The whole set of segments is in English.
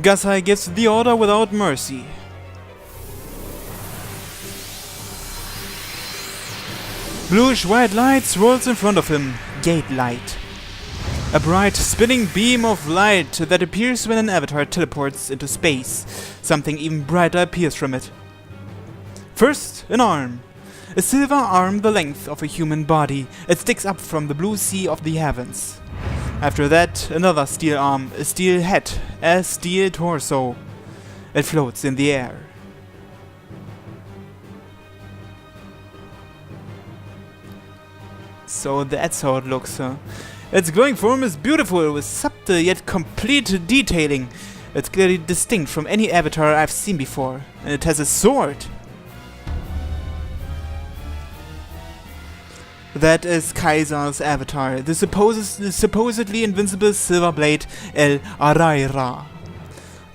Gasai gives the order without mercy. Bluish-white light swirls in front of him. Gate light. A bright, spinning beam of light that appears when an avatar teleports into space. Something even brighter appears from it. First, an arm. A silver arm the length of a human body. It sticks up from the blue sea of the heavens. After that, another steel arm, a steel head, a steel torso. It floats in the air. So that's how it looks, huh? Its glowing form is beautiful, with subtle yet complete detailing. It's clearly distinct from any avatar I've seen before. And it has a sword. That is Kaiser's avatar, the supposedly invincible silver blade El Araira.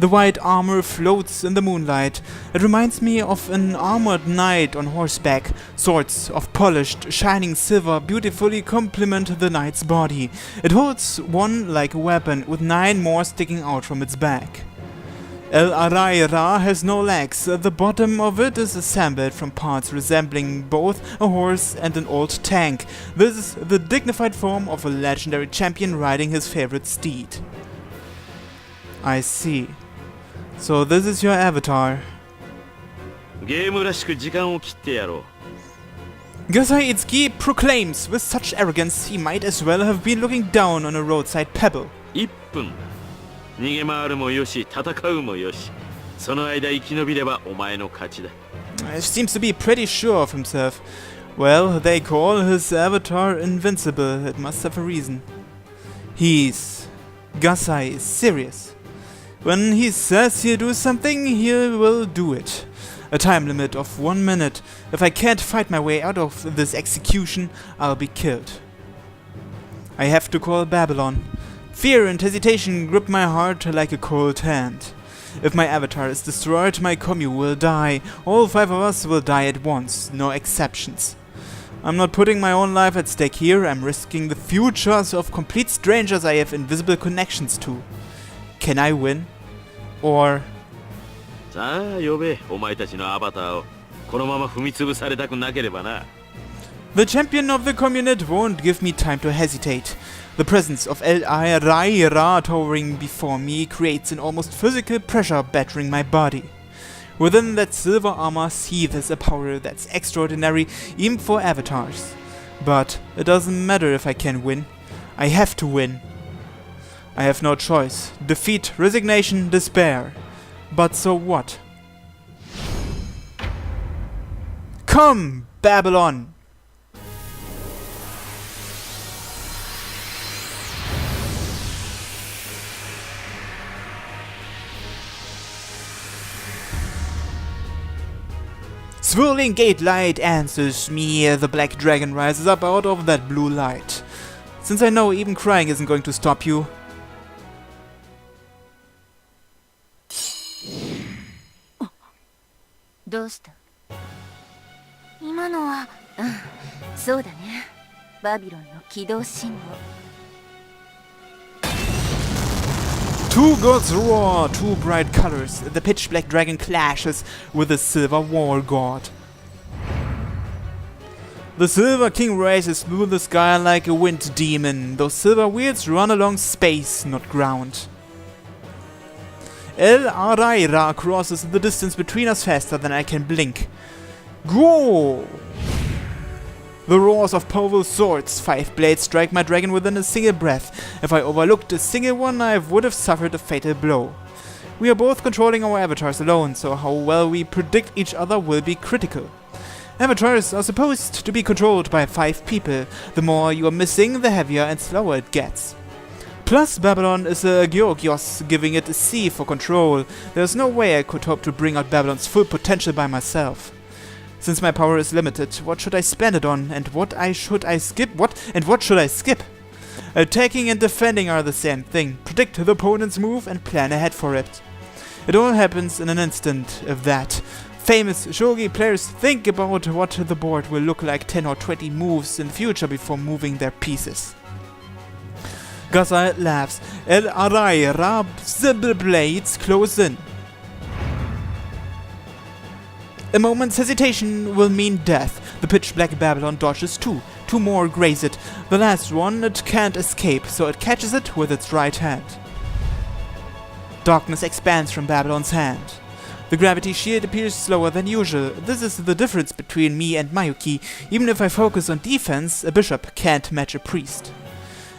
The white armor floats in the moonlight. It reminds me of an armored knight on horseback. Swords of polished, shining silver beautifully complement the knight's body. It holds one like a weapon, with 9 more sticking out from its back. El Araira has no legs. The bottom of it is assembled from parts resembling both a horse and an old tank. This is the dignified form of a legendary champion riding his favorite steed. I see. So this is your avatar. Gasai Itsuki proclaims with such arrogance he might as well have been looking down on a roadside pebble. It seems to be pretty sure of himself. Well, they call his avatar invincible. It must have a reason. Gasai is serious. When he says he'll do something, he will do it. A time limit of 1 minute. If I can't fight my way out of this execution, I'll be killed. I have to call Babylon. Fear and hesitation grip my heart like a cold hand. If my avatar is destroyed, my commune will die. All 5 of us will die at once, no exceptions. I'm not putting my own life at stake here, I'm risking the futures of complete strangers I have invisible connections to. Can I win? Or... The champion of the community won't give me time to hesitate. The presence of El Araira towering before me creates an almost physical pressure battering my body. Within that silver armor seethes a power that's extraordinary even for avatars. But it doesn't matter if I can win. I have to win. I have no choice. Defeat, resignation, despair. But so what? Come, Babylon! Swirling gate light answers me. The black dragon rises up out of that blue light. Since I know even crying isn't going to stop you, どうした？今のは、そうだね。バビロンの起動信号。Two gods roar, 2 bright colors. The pitch black dragon clashes with the silver war god. The Silver King races through the sky like a wind demon. Those silver wheels run along space, not ground. El Araira crosses the distance between us faster than I can blink. Go! The roars of powerful swords, 5 blades strike my dragon within a single breath. If I overlooked a single one, I would have suffered a fatal blow. We are both controlling our avatars alone, so how well we predict each other will be critical. Avatars are supposed to be controlled by 5 people. The more you are missing, the heavier and slower it gets. Plus, Babylon is a Georgios, giving it a C for control. There's no way I could hope to bring out Babylon's full potential by myself. Since my power is limited, what should I spend it on, and what should I skip? Attacking and defending are the same thing. Predict the opponent's move and plan ahead for it. It all happens in an instant, if that. Famous shogi players think about what the board will look like 10 or 20 moves in the future before moving their pieces. Gasai laughs. El Araira Silver blades close in. A moment's hesitation will mean death. The pitch-black Babylon dodges too. Two more graze it. The last one it can't escape, so it catches it with its right hand. Darkness expands from Babylon's hand. The gravity shield appears slower than usual. This is the difference between me and Mayuki. Even if I focus on defense, a bishop can't match a priest.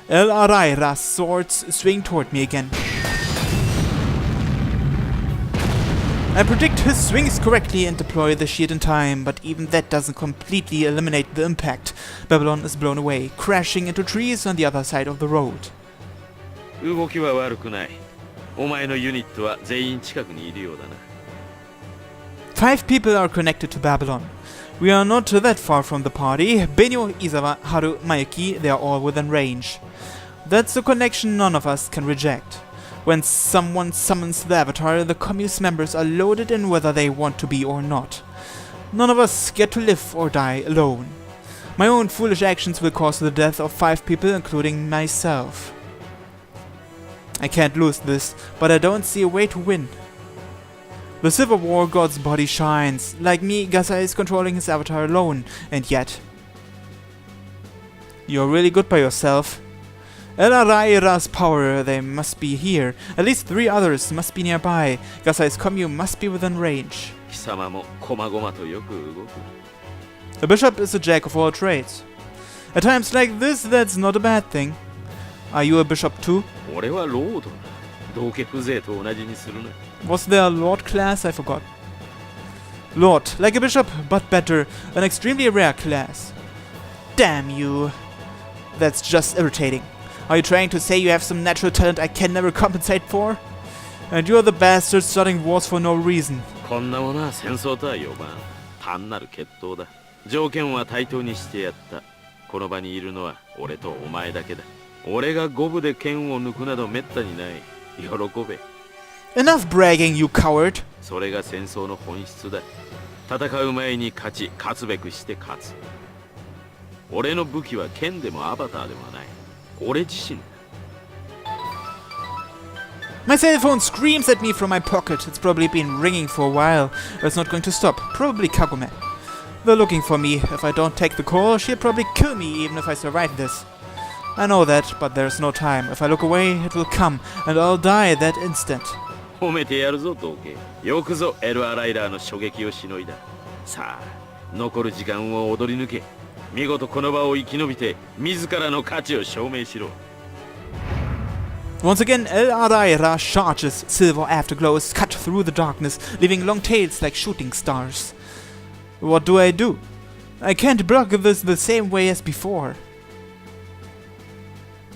El Araira's swords swing toward me again. I predict his swings correctly and deploy the shield in time, but even that doesn't completely eliminate the impact. Babylon is blown away, crashing into trees on the other side of the road. 動きは悪くない。お前のユニットは全員近くにいるようだな。5 people are connected to Babylon. We are not that far from the party. Benio, Izawa, Haru, Mayuki, they are all within range. That's a connection none of us can reject. When someone summons the Avatar, the commune's members are loaded in whether they want to be or not. None of us get to live or die alone. My own foolish actions will cause the death of 5 people, including myself. I can't lose this, but I don't see a way to win. The Silver War God's body shines. Like me, Gasai is controlling his avatar alone, and yet... You're really good by yourself. El Araira's power, they must be here. At least 3 others must be nearby. Gasai's commune must be within range. 貴様もこまごまとよく動く。 The bishop is a jack of all trades. At times like this, that's not a bad thing. Are you a bishop too? 俺はロードだ。道家風情と同じにするな。 Was there a lord class? I forgot. Lord, like a bishop, but better. An extremely rare class. Damn you. That's just irritating. Are you trying to say you have some natural talent I can never compensate for? And you're the bastard starting wars for no reason. こんなものは戦争とは呼ばん。単なる決闘だ。条件は対等にしてやった。この場にいるのは俺とお前だけだ。俺が五分で剣を抜くなど滅多にない。喜べ。Enough bragging, you coward. それが戦争の本質だ。戦う前に勝つべくして勝つ。俺の武器は剣でもアバターでもない。俺自身だ。My cell phone screams at me from my pocket. It's probably been ringing for a while. It's not going to stop. Probably Kagome. They're looking for me. If I don't take the call, she'll probably kill me even if I survive this. I know that, but there's no time. If I look away, it will come, and I'll die that instant. 褒めてやるぞ、道家。よくぞエルアライラーの衝撃をしのいだ。さあ、残る時間を踊り抜け。見事この場を生き延びて、自らの価値を証明しろ。Once again, El Araira charges. Silver afterglows cut through the darkness, leaving long tails like shooting stars. What do? I can't block this the same way as before.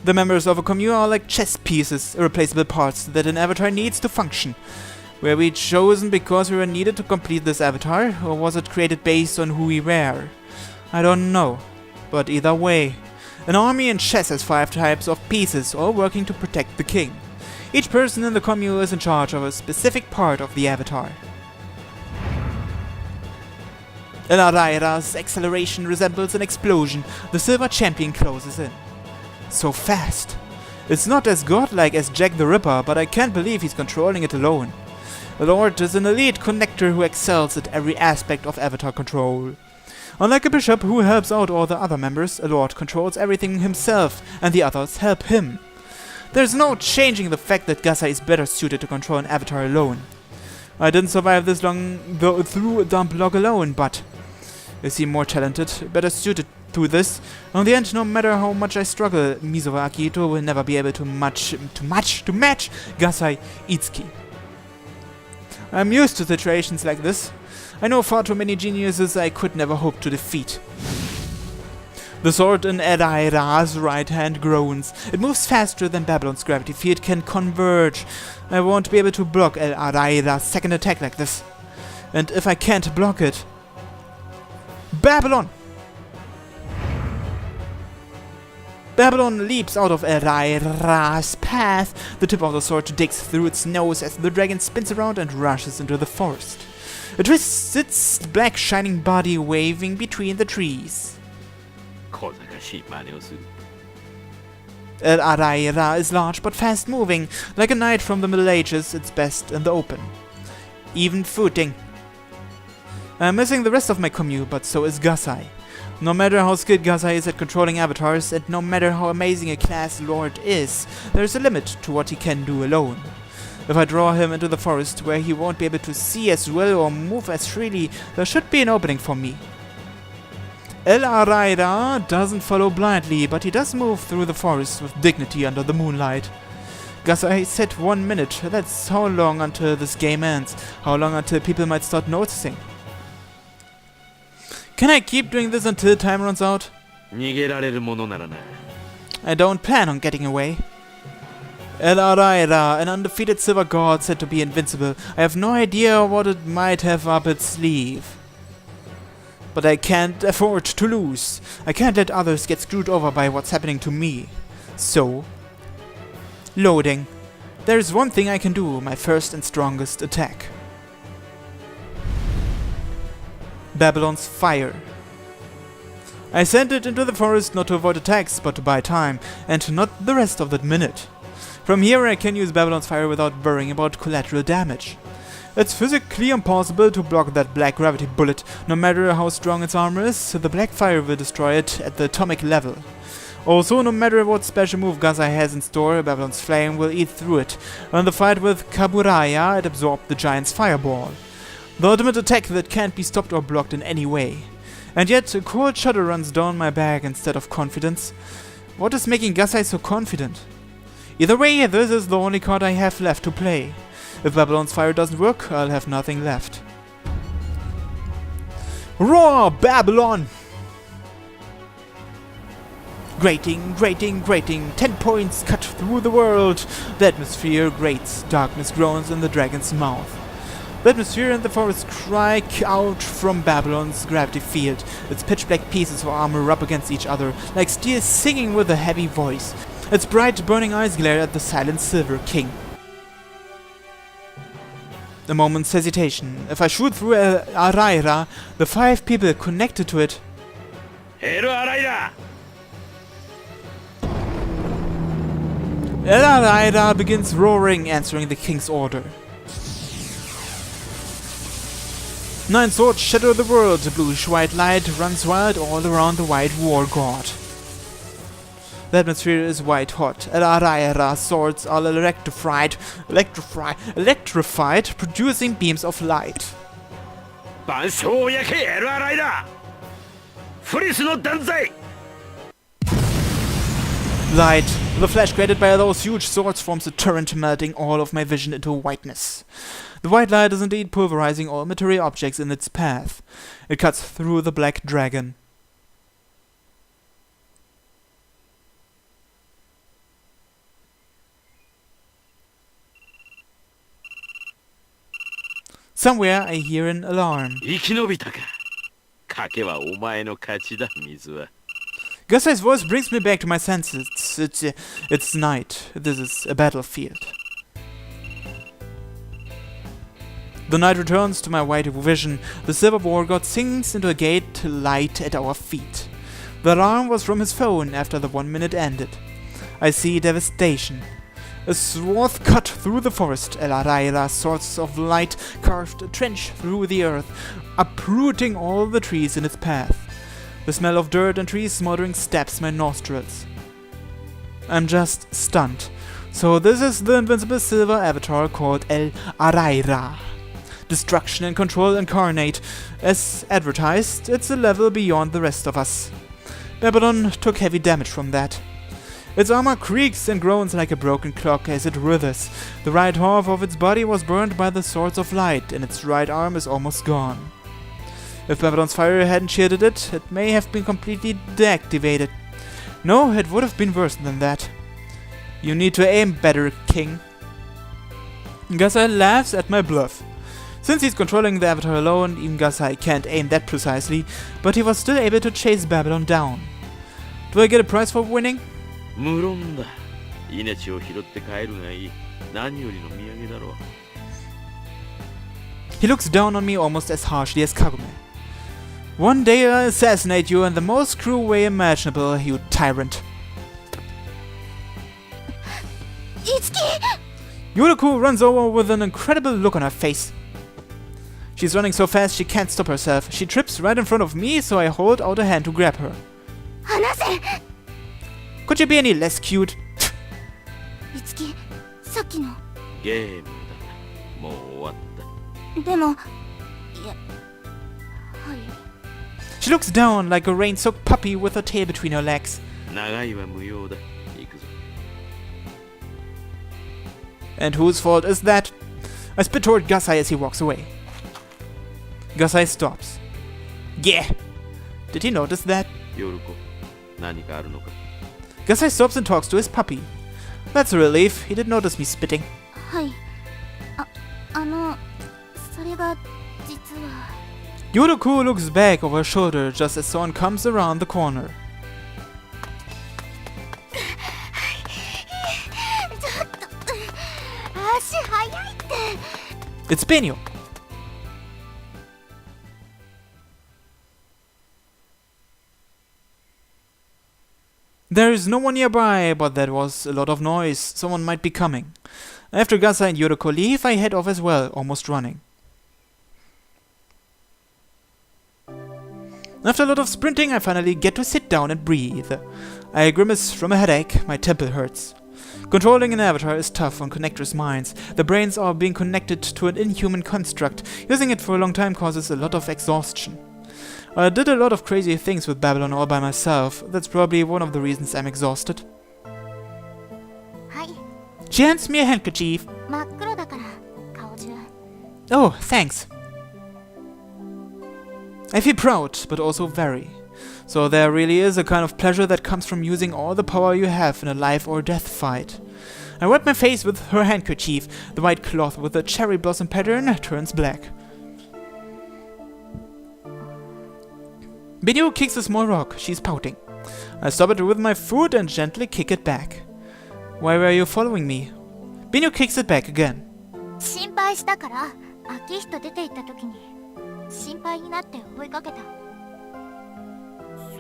The members of a commune are like chess pieces, irreplaceable parts that an avatar needs to function. Were we chosen because we were needed to complete this avatar, or was it created based on who we were? I don't know. But either way, an army in chess has 5 types of pieces, all working to protect the king. Each person in the commune is in charge of a specific part of the avatar. El Araira's acceleration resembles an explosion. The silver champion closes in. So fast. It's not as godlike as Jack the Ripper, but I can't believe he's controlling it alone. The Lord is an elite connector who excels at every aspect of avatar control. Unlike a bishop who helps out all the other members, a Lord controls everything himself, and the others help him. There's no changing the fact that Gasai is better suited to control an avatar alone. I didn't survive this long through a dump log alone, but is he more talented, better suited to this? In the end, no matter how much I struggle, Misawa Akito will never be able to match Gasai Itsuki. I'm used to situations like this. I know far too many geniuses I could never hope to defeat. The sword in Araira's right hand groans. It moves faster than Babylon's gravity field can converge. I won't be able to block El Araira's second attack like this. And if I can't block it... Babylon! Babylon leaps out of El Araira's path. The tip of the sword digs through its nose as the dragon spins around and rushes into the forest. It twists its black shining body waving between the trees. El Araira is large but fast-moving. Like a knight from the Middle Ages, it's best in the open. Even footing. I'm missing the rest of my commute, but so is Gasai. No matter how skilled Gasai is at controlling avatars, and no matter how amazing a class lord is, there's a limit to what he can do alone. If I draw him into the forest where he won't be able to see as well or move as freely, there should be an opening for me. El Araira doesn't follow blindly, but he does move through the forest with dignity under the moonlight. Gasai said 1 minute. That's how long until this game ends. How long until people might start noticing. Can I keep doing this until time runs out? 逃げられるものならな。 I don't plan on getting away. El Araira, an undefeated silver god said to be invincible. I have no idea what it might have up its sleeve. But I can't afford to lose. I can't let others get screwed over by what's happening to me. So... loading. There's one thing I can do, my first and strongest attack. Babylon's Fire. I sent it into the forest not to avoid attacks, but to buy time, and not the rest of that minute. From here I can use Babylon's Fire without worrying about collateral damage. It's physically impossible to block that black gravity bullet. No matter how strong its armor is, the black fire will destroy it at the atomic level. Also, no matter what special move Gasai has in store, Babylon's Flame will eat through it. In the fight with Kaburaya, it absorbed the giant's fireball. The ultimate attack that can't be stopped or blocked in any way. And yet, a cold shudder runs down my back instead of confidence. What is making Gasai so confident? Either way, this is the only card I have left to play. If Babylon's Fire doesn't work, I'll have nothing left. Roar, Babylon! Grating, grating, grating, 10 points cut through the world. The atmosphere grates, darkness groans in the dragon's mouth. The atmosphere and the forest cry out from Babylon's gravity field. Its pitch-black pieces of armor rub against each other, like steel singing with a heavy voice. Its bright, burning eyes glare at the silent Silver King. A moment's hesitation. If I shoot through El Araira, the 5 people connected to it... El Araira! El Araira begins roaring, answering the king's order. 9 swords shatter the world. A bluish-white light runs wild all around the white war god. The atmosphere is white hot. El Araira's swords are electrified, producing beams of light. 万象を焼け、エルアライダ！フリスの断罪！ Light. The flash created by those huge swords forms a torrent, melting all of my vision into whiteness. The white light is indeed pulverizing all material objects in its path. It cuts through the black dragon. Somewhere I hear an alarm. 生き延びたか。賭けはお前の勝ちだ、水は。 Gasai's voice brings me back to my senses. It's night. This is a battlefield. The night returns to my white vision. The silver war god sinks into a gate light at our feet. The alarm was from his phone after the 1 minute ended. I see devastation. A swath cut through the forest. El Araira's swords of light carved a trench through the earth, uprooting all the trees in its path. The smell of dirt and trees smoldering stabs my nostrils. I'm just stunned. So this is the invincible silver avatar called El Araira. Destruction and control incarnate. As advertised, it's a level beyond the rest of us. Babylon took heavy damage from that. Its armor creaks and groans like a broken clock as it withers. The right half of its body was burned by the swords of light, and its right arm is almost gone. If Babylon's Fire hadn't shielded it, it may have been completely deactivated. No, it would have been worse than that. You need to aim better, King. Gasai laughs at my bluff. Since he's controlling the avatar alone, even Gasai can't aim that precisely, but he was still able to chase Babylon down. Do I get a prize for winning? 無論だ。命を拾って帰るがいい。何よりの土産だろう。 He looks down on me almost as harshly as Kagome. One day I'll assassinate you in the most cruel way imaginable, you tyrant. Itsuki! Yuriko runs over with an incredible look on her face. She's running so fast she can't stop herself. She trips right in front of me, so I hold out a hand to grab her. 離せ Could you be any less cute? Itsuki、さっきの。ゲームだ。もう終わった。でも、いや、はい。She looks down like a rain-soaked puppy with her tail between her legs. 長いは無用だ。行くぞ。And whose fault is that? I spit toward Gasai as he walks away. Gasai stops. Yeah! Did he notice that? ヨルコ、何かあるのか。Gasai stops and talks to his puppy. That's a relief. He didn't notice me spitting. はい。それが、実は。Yuriko looks back over her shoulder just as someone comes around the corner. ちょっと、足速いって。 It's Benio. There is no one nearby, but that was a lot of noise. Someone might be coming. After Gasai and Yuriko leave, I head off as well, almost running. After a lot of sprinting, I finally get to sit down and breathe. I grimace from a headache, my temple hurts. Controlling an avatar is tough on connectors' minds. The brains are being connected to an inhuman construct. Using it for a long time causes a lot of exhaustion. I did a lot of crazy things with Babylon all by myself. That's probably one of the reasons I'm exhausted. はい。 She hands me a handkerchief. 真っ黒だから、顔中。Oh, thanks. I feel proud, but also very. So there really is a kind of pleasure that comes from using all the power you have in a life or death fight. I wipe my face with her handkerchief. The white cloth with the cherry blossom pattern turns black. Benio kicks a small rock. She's pouting. I stop it with my foot and gently kick it back. Why were you following me? Benio kicks it back again. 心配したから、秋人出て行った時に心配になって追いかけた。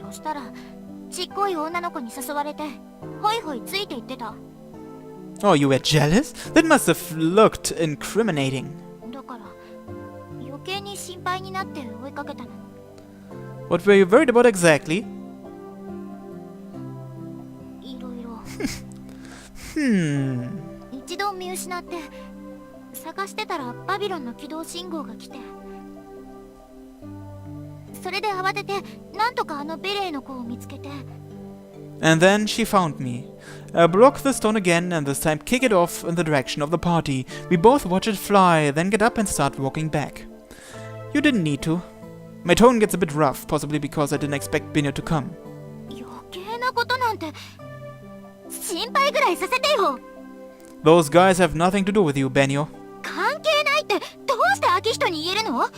そしたらちっこい女の子に誘われてホイホイついて行ってた。Oh, you were jealous? That must have looked incriminating. だから余計に心配になって追いかけたの。What were you worried about exactly? いろいろ。一度見失って探してたらバビロンの起動信号が来て、それで慌ててなんとかあのベレーの子を見つけて。And then she found me. I block the stone again and this time kick it off in the direction of the party. We both watch it fly, then get up and start walking back. You didn't need to. My tone gets a bit rough, possibly because I didn't expect Benio to come. 余計なことなんて心配ぐらいさせてよ。 Those guys have nothing to do with you, Benio. 関係ないってどうして秋人に言えるの？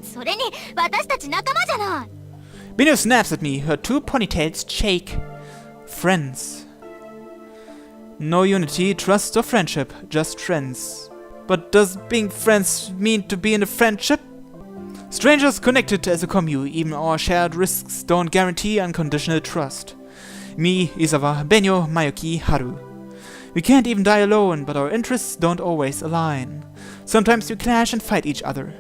それに私たち仲間じゃない。 Benio snaps at me, her two ponytails shake. Friends. No unity, trust or friendship, just friends. But does being friends mean to be in a friendship? Strangers connected as a commune, even our shared risks don't guarantee unconditional trust. Me, Isawa, Benio, Mayuki, Haru. We can't even die alone, but our interests don't always align. Sometimes we clash and fight each other.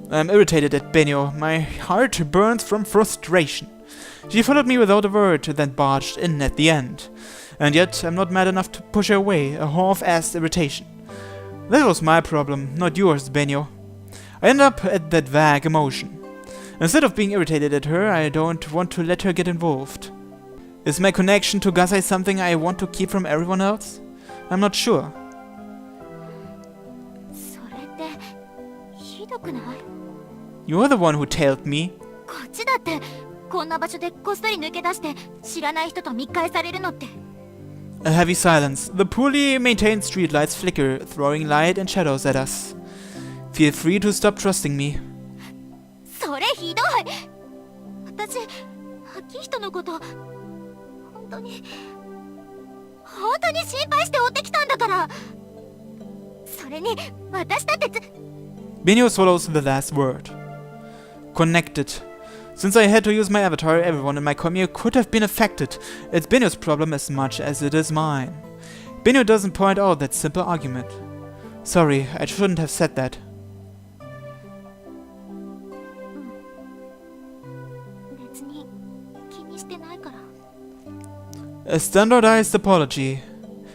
I'm irritated at Benio. My heart burns from frustration. She followed me without a word, then barged in at the end. And yet I'm not mad enough to push her away, a half-assed irritation. That was my problem, not yours, Benio. I end up at that vague emotion. Instead of being irritated at her, I don't want to let her get involved. Is my connection to Gasai something I want to keep from everyone else? I'm not sure. それってひどくない？ You're the one who tailed me. こっちだってこんな場所でこっそり抜け出して知らない人と密会されるのって。 A heavy silence. The poorly maintained streetlights flicker, throwing light and shadows at us. Feel free to stop trusting me. それひどい。私秋人のこと本当に心配して追ってきたんだから。それに私だって Benio swallows the last word. Connected. Since I had to use my avatar, everyone in my commune could have been affected. It's Benio's problem as much as it is mine. Benio doesn't point out that simple argument. Sorry, I shouldn't have said that. 別に気にしてないから。 A standardized apology.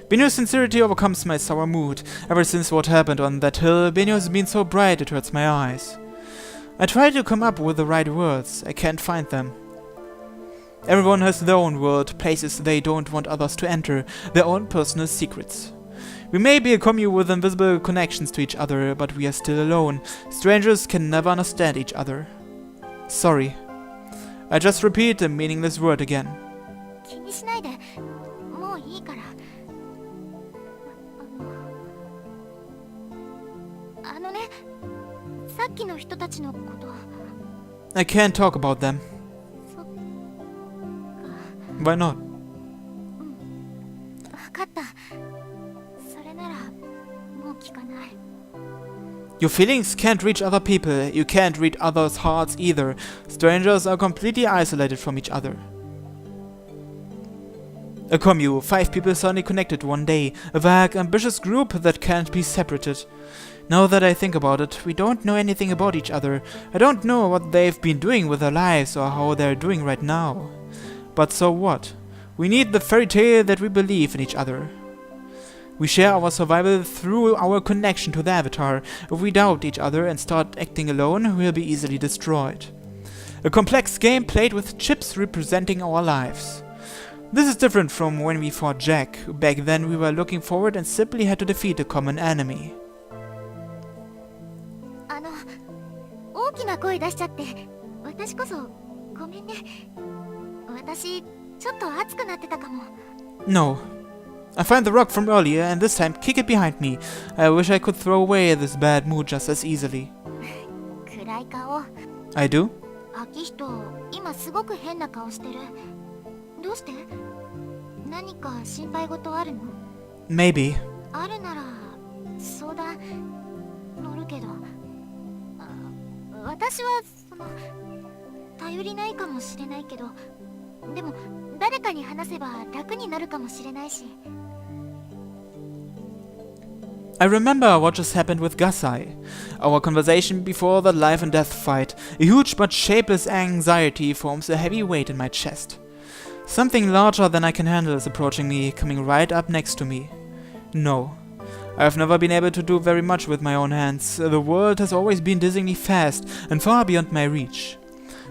Benio's sincerity overcomes my sour mood. Ever since what happened on that hill, Benio has been so bright it hurts my eyes. I try to come up with the right words. I can't find them. Everyone has their own world, places they don't want others to enter, their own personal secrets. We may be a commune with invisible connections to each other, but we are still alone. Strangers can never understand each other. Sorry. I just repeat a meaningless word again. 気にしないで。もういいから。あのね、さっきの人たちのこと。 I can't talk about them. そっか。 Why not? 分かった。それならもう聞かない。 Your feelings can't reach other people. You can't read others' hearts either. Strangers are completely isolated from each other. A commune, 5 people suddenly connected one day. A vague, ambitious group that can't be separated. Now that I think about it, we don't know anything about each other. I don't know what they've been doing with their lives or how they're doing right now. But so what? We need the fairy tale that we believe in each other. We share our survival through our connection to the avatar. If we doubt each other and start acting alone, we'll be easily destroyed. A complex game played with chips representing our lives. This is different from when we fought Jack. Back then we were looking forward and simply had to defeat a common enemy. 大きな声出しちゃって、私こそごめんね。私ちょっと熱くなってたかも。 No. I find the rock from earlier and this time kick it behind me. I wish I could throw away this bad mood just as easily. 暗い顔。 I do? 秋人、今すごく変な顔してる。どうして？何か心配事あるの？ Maybe. あるなら相談乗るけど。私は頼りないかもしれないけど、でも誰かに話せば楽になるかもしれないし。 I remember what just happened with Gasai. Our conversation before the life and death fight. A huge but shapeless anxiety forms a heavy weight in my chest. Something larger than I can handle is approaching me, coming right up next to me. No. I've never been able to do very much with my own hands. The world has always been dizzyingly fast and far beyond my reach.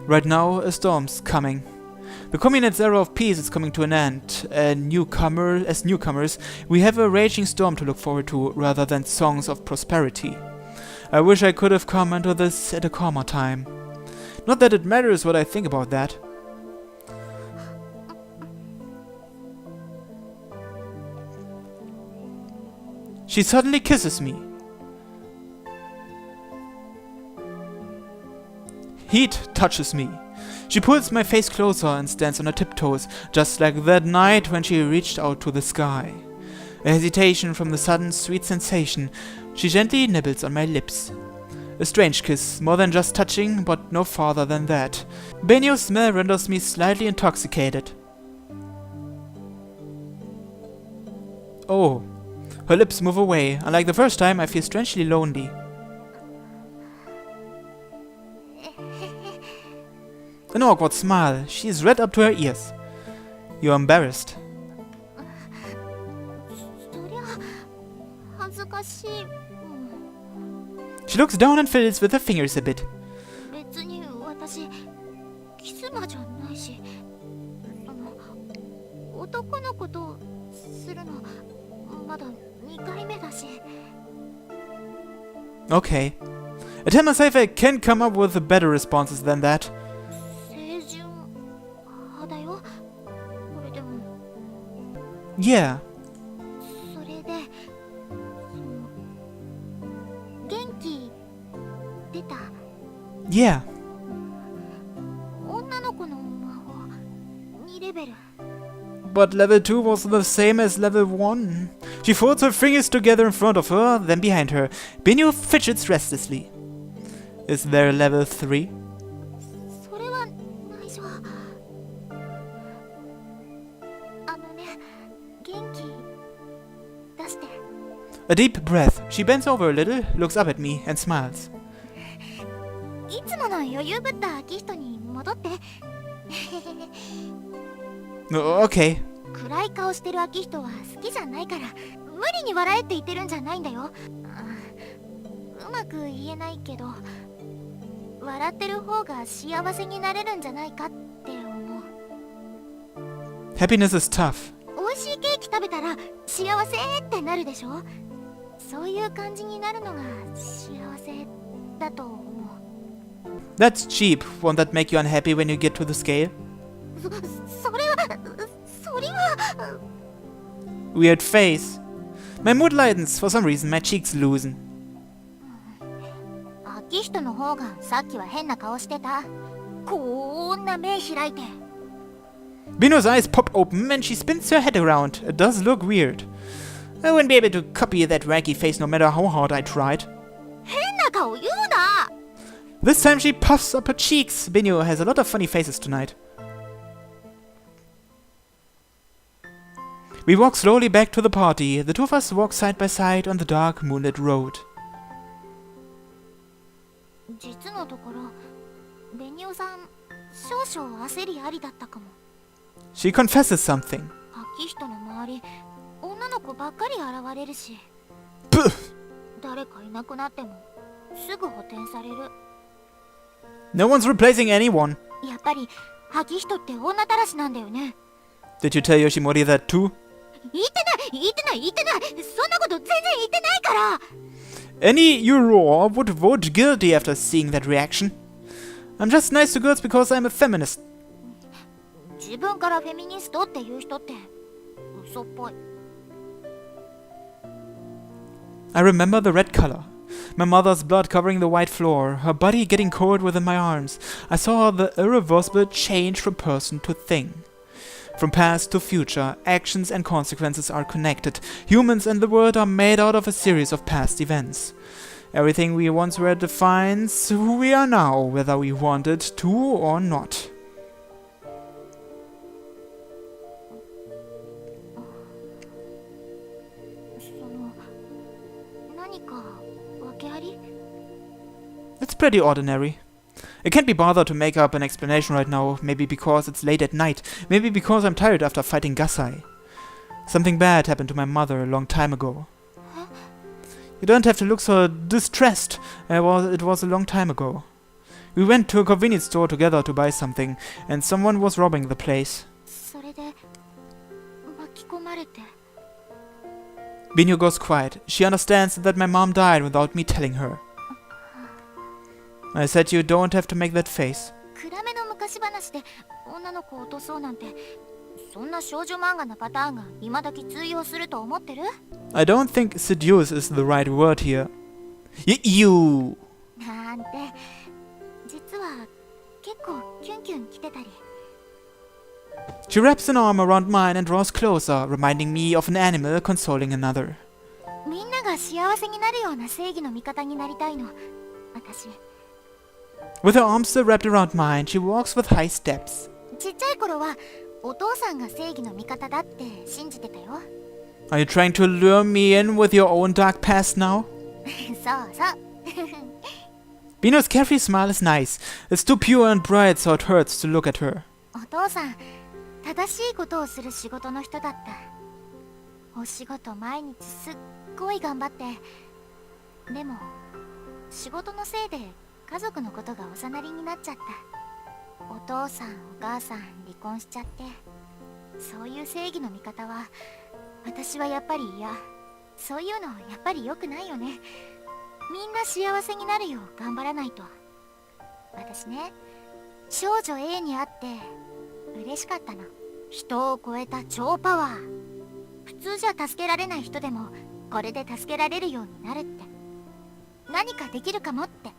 Right now, a storm's coming. The Communist's era of peace is coming to an end. As newcomers, we have a raging storm to look forward to, rather than songs of prosperity. I wish I could have come into this at a calmer time. Not that it matters what I think about that. She suddenly kisses me. Heat touches me. She pulls my face closer and stands on her tiptoes, just like that night when she reached out to the sky. A hesitation from the sudden sweet sensation, she gently nibbles on my lips. A strange kiss, more than just touching, but no farther than that. Benio's smell renders me slightly intoxicated. Oh. Her lips move away. Unlike the first time, I feel strangely lonely. An awkward smile. She is red up to her ears. You're embarrassed. そりゃ恥ずかしい。 She looks down and fiddles with her fingers a bit. 別に私キス魔じゃないし、男の子とするのまだ2回目だし。 Okay. I tell myself I can't come up with better responses than that. 清純派だよ。これでも。 Yeah. それで、元気出た。 Yeah. 女の子の魔法2レベル。 But level 2 was the same as level 1. She folds her fingers together in front of her, then behind her. Benio fidgets restlessly. Is there a level 3? それはしょ。あのね、元気出して。A deep breath. She bends over a little, looks up at me, and smiles. いつもの余裕ぶった秋人に戻って。Okay. 暗い顔してる秋人は好きじゃないから、無理に笑えって言ってるんじゃないんだよ。うまく言えないけど、笑ってる方が幸せになれるんじゃないかって思う。 Happiness is tough. 美味しいケーキ食べたら幸せってなるでしょ。そういう感じになるのが幸せだと思う。 That's cheap. Won't that make you unhappy when you get to the scale? それは Weird face. My mood lightens. For some reason, my cheeks loosen. 秋人の方がさっきは変な顔してた。こんな目開いて。 Benio's eyes pop open and she spins her head around. It does look weird. I wouldn't be able to copy that wacky face no matter how hard I tried. 変な顔言うな。 This time she puffs up her cheeks. Benio has a lot of funny faces tonight. We walk slowly back to the party. The two of us walk side by side on the dark, moonlit road. 実のところ、ベニオさん、少々焦りありだったかも。 She confesses something. 秋人の周り、女の子ばっかり現れるし。 Puh! 誰かいなくなっても、すぐ補填される。 No one's replacing anyone. やっぱり、秋人って女たらしなんだよね。 Did you tell Yoshimori that too? 言ってない。そんなこと全然言ってないから。 Any Euro would vote guilty after seeing that reaction. I'm just nice to girls because I'm a feminist. 自分からフェミニストっていう人って嘘っぽい。 I remember the red color. My mother's blood covering the white floor, her body getting cold within my arms. I saw the irreversible change from person to thing. From past to future, actions and consequences are connected. Humans and the world are made out of a series of past events. Everything we once were defines who we are now, whether we wanted to or not. 何か訳あり？ It's pretty ordinary. I can't be bothered to make up an explanation right now, maybe because it's late at night, maybe because I'm tired after fighting Gasai. Something bad happened to my mother a long time ago. Huh? You don't have to look so distressed. It was a long time ago. We went to a convenience store together to buy something, and someone was robbing the place. それで巻き込まれて。 Benio goes quiet. She understands that my mom died without me telling her. I said you don't have to make that face. 暗めの昔話で女の子を落とそうなんて、そんな少女漫画のパターンが今時通用すると思ってる？ I don't think seduce is the right word here. You! なんて、実は結構キュンキュン来てたり。 She wraps an arm around mine and draws closer, reminding me of an animal consoling another. みんなが幸せになるような正義の味方になりたいの、私。 With her arms still wrapped around mine, she walks with high steps. ちっちゃい頃はお父さんが正義の味方だって信じてたよ。 Are you trying to lure me in with your own dark past now? そうそう。 Benio's carefree smile is nice. It's too pure and bright, so it hurts to look at her. お父さん、正しいことをする仕事の人だった。お仕事毎日すっごい頑張って。でも、仕事のせいで家族のことがおざなりになっちゃった。お父さん、お母さん離婚しちゃって。そういう正義の味方は、私はやっぱり嫌。そういうのやっぱり良くないよね。みんな幸せになるよう頑張らないと。私ね、少女 A に会って嬉しかったの。人を超えた超パワー。普通じゃ助けられない人でもこれで助けられるようになるって。何かできるかもって。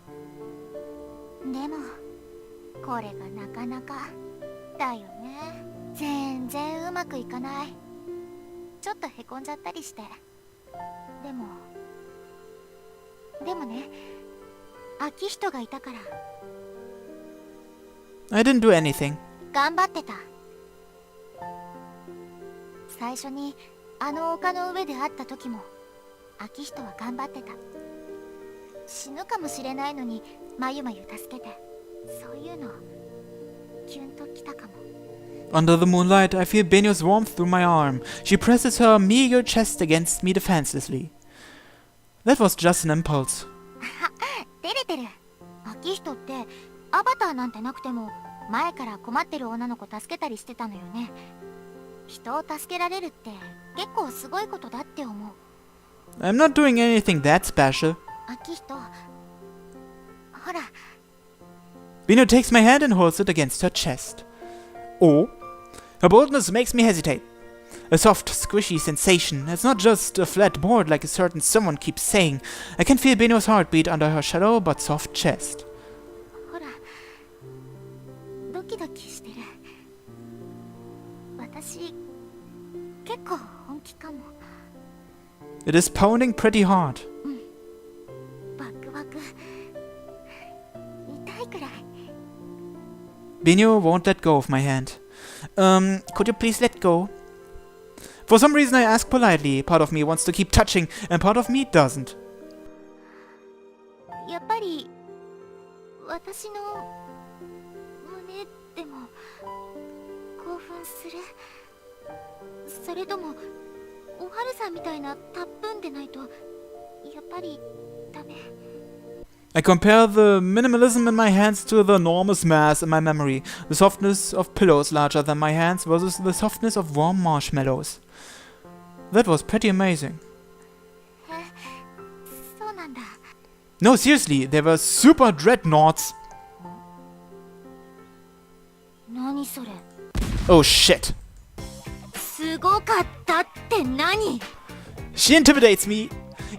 でもこれがなかなかだよね。全然うまくいかない。ちょっとへこんじゃったりして。でもね、秋人がいたから。 I didn't do anything. 頑張ってた。最初にあの丘の上で会った時も明人は頑張ってた。死ぬかもしれないのにまゆまゆ助けて、そういうのキュンときたかも。 Under the moonlight, I feel Benio's warmth through my arm. She presses her meager chest against me defenselessly. That was just an impulse. 照れてる。明人ってアバターなんてなくても前から困ってる女の子助けたりしてたのよね。人を助けられるって結構すごいことだって思う。 I'm not doing anything that special. 明人、ほら。 Benio takes my hand and holds it against her chest. Oh? Her boldness makes me hesitate. A soft, squishy sensation. It's not just a flat board like a certain someone keeps saying. I can feel Benio's heartbeat under her shallow but soft chest. ほら、ドキドキしてる。私、結構本気かも。 It is pounding pretty hard. バクバク。痛いくらい。 Benio won't let go of my hand. Could you please let go? For some reason I ask politely. Part of me wants to keep touching, and part of me doesn't. やっぱり私の胸でも興奮する？それともおはるさんみたいなたっぷんでないとやっぱりダメ？ I compare the minimalism in my hands to the enormous mass in my memory. The softness of pillows larger than my hands versus the softness of warm marshmallows. That was pretty amazing. そうなんだ。 No, seriously, they were super dreadnoughts. 何それ？ Oh shit. すごかったって何？ She intimidates me.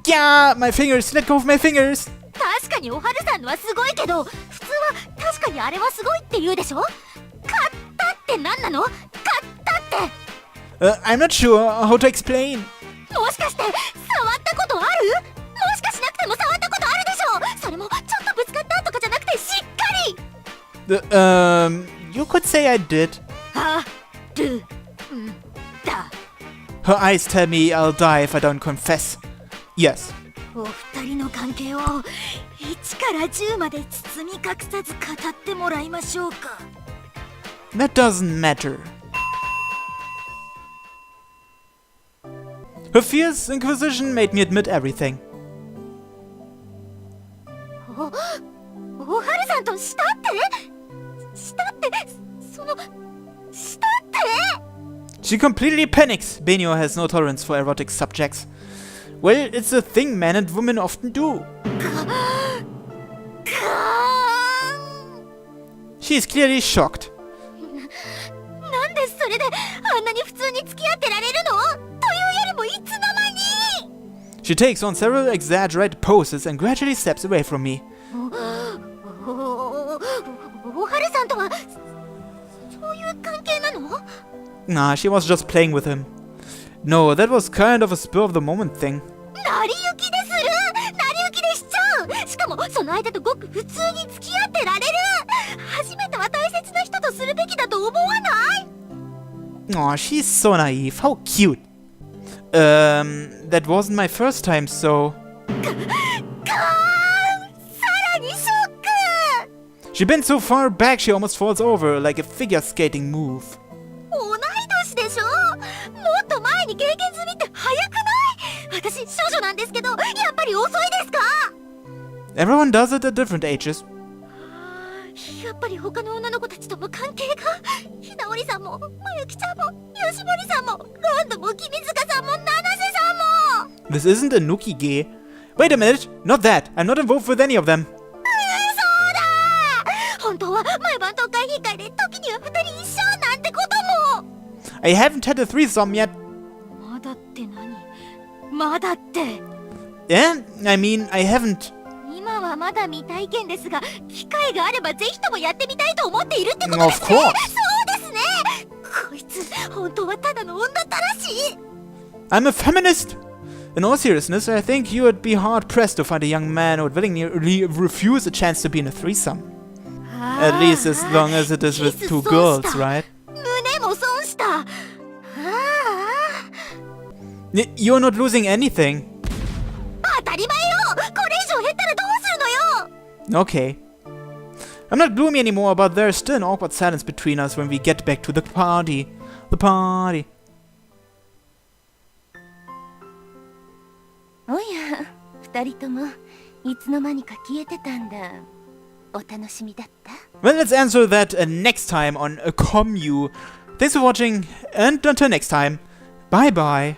Yeah, my fingers, let go of my fingers. 確かにおはるさんのはすごいけど、普通は確かにあれはすごいって言うでしょ？買ったって何なの？買ったって。I'm not sure how to explain. もしかして触ったことある？もしかしなくても触ったことあるでしょ？それもちょっとぶつかったとかじゃなくてしっかり。You could say I did. あるんだ。 Her eyes tell me I'll die if I don't confess. Yes. お二人の関係を1から10まで包み隠さず語ってもらいましょうか。 That doesn't matter. Her fierce inquisition made me admit everything. おはるさんとしたってそのしたって She completely panics. Benio has no tolerance for erotic subjects. Well, it's a thing men and women often do. She is clearly shocked. なんでそれであんなに普通に付き合ってられるの？というよりもいつの間に？ She takes on several exaggerated poses and gradually steps away from me. おはるさんとはそういう関係なの？ Nah, she was just playing with him. No, that was kind of a spur of the moment thing. 成り行きでする？成り行きでしちゃう？しかもその相手とごく普通に付き合ってられる？初めては大切な人とするべきだと思わない？ Aw, she's so naive. How cute. That wasn't my first time, so... さらにショック！ She bent so far back she almost falls over, like a figure skating move. 同い年でしょ？もっと前に経験済みって早くない？私少女なんですけど、やっぱり遅いですか？ Everyone does it at different ages. やっぱり他の女の子たちとも関係が？ひなおりさんも、まゆきちゃんも、よしもりさんも、ロンドも、君塚さんも、七瀬さんも。 This isn't a nookie gay. Wait a minute, not that. I'm not involved with any of them. そうだ！本当は毎晩と会議会で時には二人一緒なんてことも。 I haven't had a threesome yet. まだって何？まだって。Yeah? I mean, I haven't. 今はまだ未体験ですが、機会があればぜひともやってみたいと思っているってことですね。 Of course. そうですね。こいつ本当はただの女たらしい。 I'm a feminist. In all seriousness, I think you would be hard-pressed to find a young man who would willingly refuse a chance to be in a threesome. あ At least as long as it is with two girls, right? 胸も損した。ああ。You're not losing anything. 当たり前よ。これ以上減ったらどうするのよ。 Okay. I'm not gloomy anymore, but there's still an awkward silence between us when we get back to the party. The party. おや、二人ともいつの間にか消えてたんだ。お楽しみだった？ Well, let's answer that next time on a Commu. Thanks for watching, and until next time, bye bye.